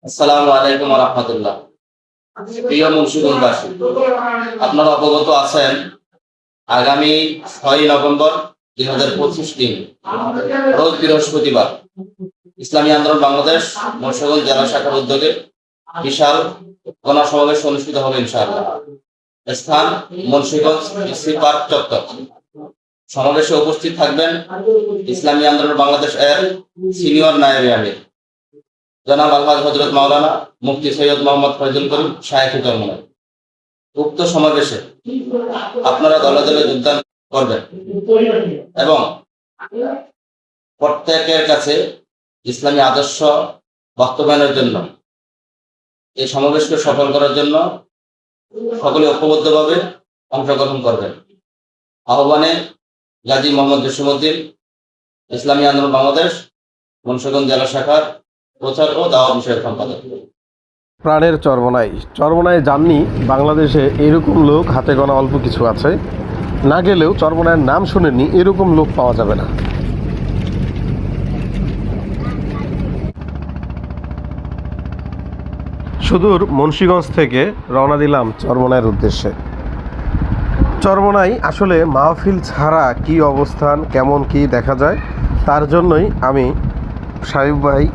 আসসালামু আলাইকুম ওয়া রাহমাতুল্লাহ। প্রিয় মুন্সিগঞ্জবাসী, আপনারা অবগত আছেন আগামী 6 নভেম্বর 2025 দিন রোজ বৃহস্পতিবার ইসলামী আন্দোলন বাংলাদেশ মুন্সিগঞ্জ জেলা শাখার উদ্যোগে বিশাল গণসমাবেশ অনুষ্ঠিত হবে ইনশাআল্লাহ। স্থান মুন্সিগঞ্জ ইসি পার্ক চত্বর। সমাবেশে উপস্থিত থাকবেন ইসলামী আন্দোলন বাংলাদেশ এর সিনিয়র নায়েবে আমির জনাব আলহাজ হযরত মাওলানা মুফতি সৈয়দ মোহাম্মদ ফয়জুল করিম শায়েখে চরমোনাই। উক্ত সমাবেশে আপনারা দলে দলে যোগদান করবেন এবং প্রত্যেকের কাছে ইসলামী আদর্শ বাস্তবায়নের জন্য এই সমাবেশকে সফল করার জন্য সকলে ঐক্যবদ্ধভাবে অংশগ্রহণ করবেন। আহ্বানে গাজী মোহাম্মদ জসিমউদ্দিন, ইসলামী আন্দোলন বাংলাদেশ মুন্সিগঞ্জ জেলা শাখার প্রচার ও দাওয়া বিষয়ক সম্পাদক। প্রাণের চরমোনাই যাননি বাংলাদেশে এরকম লোক হাতে গোনা অল্প কিছু আছে। না গেলেও চরমোনাইয়ের নাম শুনেননি এরকম লোক পাওয়া যাবে না। সুদূর মুন্সিগঞ্জ থেকে রওনা দিলাম চরমোনাইয়ের উদ্দেশ্যে। চরমোনাই আসলে মাহফিল ছাড়া কি অবস্থান, কেমন কি দেখা যায়, তার জন্যই আমি সাহেব ভাই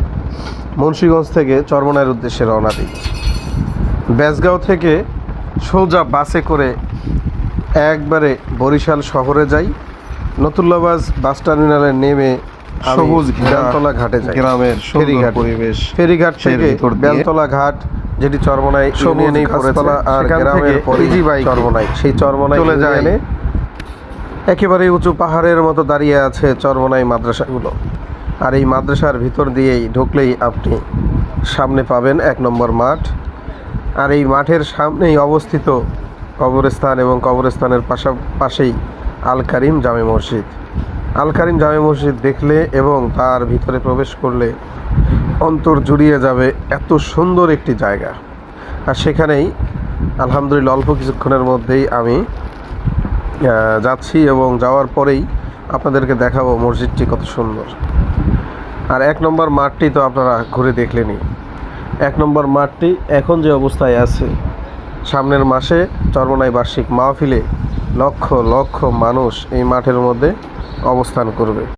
মুন্সিগঞ্জ থেকে চরমোনাইয়ের উদ্দেশ্যে রওনা দিই। বেজগাঁও থেকে সোজা বাসে করে একবারে বরিশাল শহরে যাই। নতুল্লাবাজ বাস টার্মিনালে নেমে সবুজ বেলতলা ঘাটে যাই। গ্রামের ফেরিঘাট পরিবেশ, ফেরিঘাট থেকে বেলতলা ঘাট, যেটি চরমোনাই ইউনিয়নেই পড়েছে, আর গ্রামের পরিজিবাই চরমোনাই, সেই চরমোনাই চলে যায়। একেবারে উঁচু পাহাড়ের মতো দাঁড়িয়ে আছে চরমোনাই মাদ্রাসাগুলো। আর এই মাদ্রাসার ভিতর দিয়েই ঢুকলেই আপনি সামনে পাবেন 1 নম্বর মাঠ। আর এই মাঠের সামনেই অবস্থিত কবরস্থান এবং কবরস্থানের পাশেই আল কারিম জামে মসজিদ। আল কারিম জামে মসজিদ দেখলে এবং তার ভিতরে প্রবেশ করলে অন্তর জুড়িয়ে যাবে, এত সুন্দর একটি জায়গা। আর সেখানেই আলহামদুলিল্লাহ অল্প কিছুক্ষণের মধ্যেই আমি যাচ্ছি এবং যাওয়ার পরেই আপনাদেরকে দেখাবো মসজিদটি কত সুন্দর। আর 1 নম্বর মাঠটি তো আপনারা ঘুরে দেখলেনই। 1 নম্বর মাঠটি এখন যে অবস্থায় আছে, সামনের মাসে চরমোনাই বার্ষিক মাহফিলে লক্ষ লক্ষ মানুষ এই মাঠের মধ্যে অবস্থান করবে।